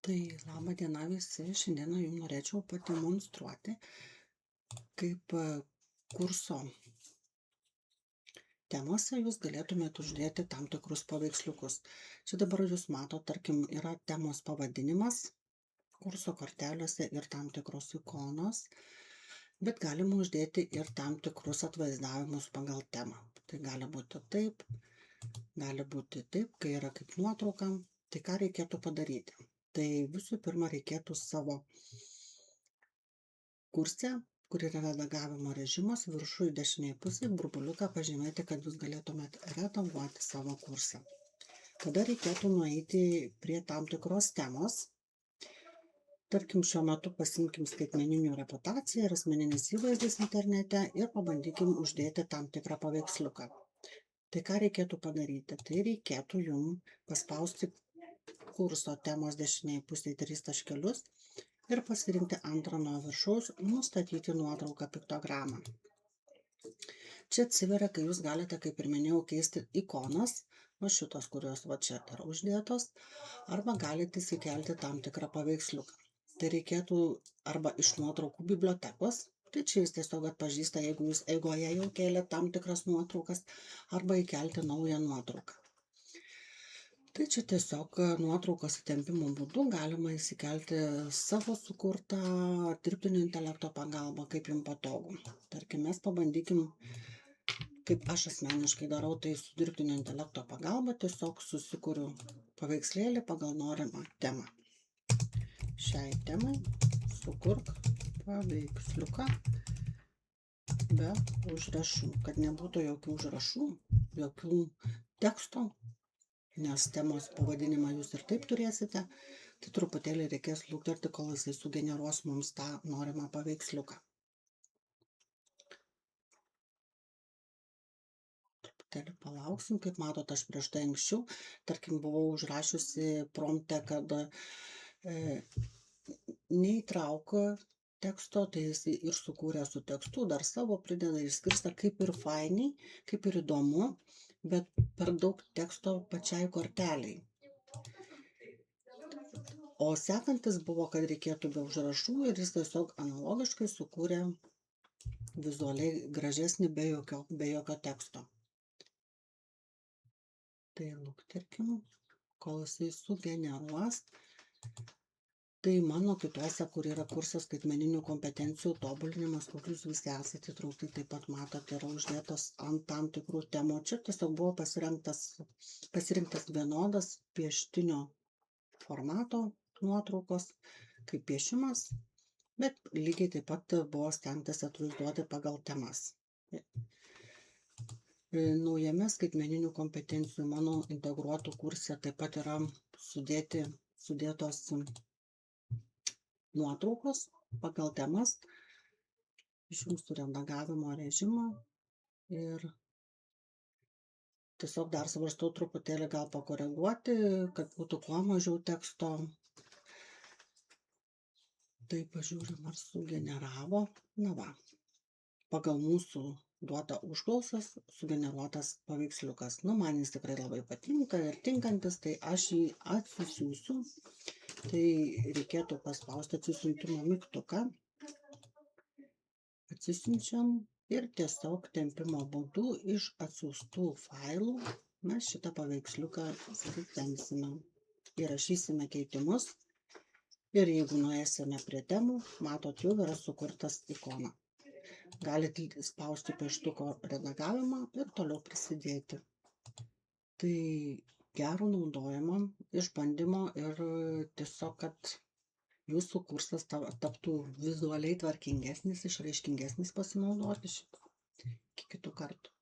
Tai laba diena visi, šiandieną jums norėčiau pademonstruoti, kaip kurso temose jūs galėtumėte uždėti tam tikrus paveiksliukus. Čia dabar jūs matote, tarkim, yra temos pavadinimas kurso kortelėse ir tam tikros ikonos, bet galima uždėti ir tam tikrus atvaizdavimus pagal temą. Tai gali būti taip, kai yra kaip nuotrauka. Tai ką reikėtų padaryti? Tai visų pirma reikėtų savo kurse, kur yra redagavimo režimas, viršuj dešinėje pusėje burbuliuką pažymėti, kad jūs galėtumėte redaguoti savo kursą. Tada reikėtų nueiti prie tam tikros temos. Tarkim, šiuo metu pasimkim skaitmeninių reputaciją ir asmeninis įvaizdis internete ir pabandykim uždėti tam tikrą paveiksliuką. Tai ką reikėtų padaryti? Tai reikėtų jums paspausti kurso temos dešinėje pusėje 3 taškelius ir pasirinkti antrą nuo viršaus, nustatyti nuotrauką piktogramą. Čia atsiveria, kai jūs galite, kaip ir minėjau, keisti ikonas, va šitos, kurios va čia yra uždėtos, arba galite įsikelti tam tikrą paveiksliuką. Tai reikėtų arba iš nuotraukų bibliotekos, tai čia jis tiesiog atpažįsta, jeigu jūs eigoje jau kėlė tam tikras nuotraukas, arba įkelti naują nuotrauką. Tai čia tiesiog nuotraukos įtempimo būdu galima įsikelti savo sukurtą dirbtinio intelekto pagalbą, kaip jums patogu. Tarkim, mes pabandykim, kaip aš asmeniškai darau, tai su dirbtinio intelekto pagalba tiesiog susikuriu paveikslėlį pagal norimą temą. Šiai temai sukurk paveiksliuką be užrašų, kad nebūtų jokių užrašų, jokių teksto, nes temos pavadinimą jūs ir taip turėsite, tai truputėlį reikės lukterti, kol jisai sugeneruos mums tą norimą paveiksliuką. Truputėlį palauksim, kaip matot, aš prieš tai anksčiau, tarkim, buvau užrašiusi prompte, kad neįtrauk teksto, tai jis ir sukūrė su tekstu, dar savo prideda, išskirsta kaip ir fainiai, kaip ir įdomu, bet per daug teksto pačiai korteliai. O sekantis buvo, kad reikėtų be užrašų ir jis tiesiog analogiškai sukūrė vizualiai gražesnį be jokio teksto. Tai lukterkim, kol jisai sugeneruos. Tai mano kituose, kur yra kursas skaitmeninių kompetencijų tobulinimas, kur jūs visi esate įtraukti, taip pat matote, yra uždėtos ant tam tikrų temų. Čia tiesiog buvo pasirinktas vienodas pieštinio formato nuotraukos, kaip piešimas, bet lygiai taip pat buvo stengtas atvaizduoti pagal temas. Naujame skaitmeninių kompetencijų mano integruotų kurse taip pat yra sudėtos nuotraukos pagal temas, išjungsiu redagavimo režimą ir tiesiog dar svarstau truputėlį gal pakoreguoti, kad būtų kuo mažiau teksto. Tai pažiūrim, ar sugeneravo. Na va, pagal mūsų duotą užklausas sugeneruotas paveiksliukas. Nu, man jis tikrai labai patinka ir tinkantis, tai aš jį atsisiųsiu. Tai reikėtų paspausti atsisiuntimo mygtuką. Atsisiunčiam ir tiesiog tempimo būdu iš atsiųstų failų mes šitą paveiksliuką įtempsime. Įrašysime keitimus ir jeigu nuėsime prie temų, matot, jau yra sukurtas ikona. Galite spausti pieštuko redagavimą ir toliau prisidėti. Tai gero naudojimo, išbandymo ir tiesiog, kad jūsų kursas taptų vizualiai tvarkingesnis, išraiškingesnis pasinaudoti šitą. Iki kitų kartų.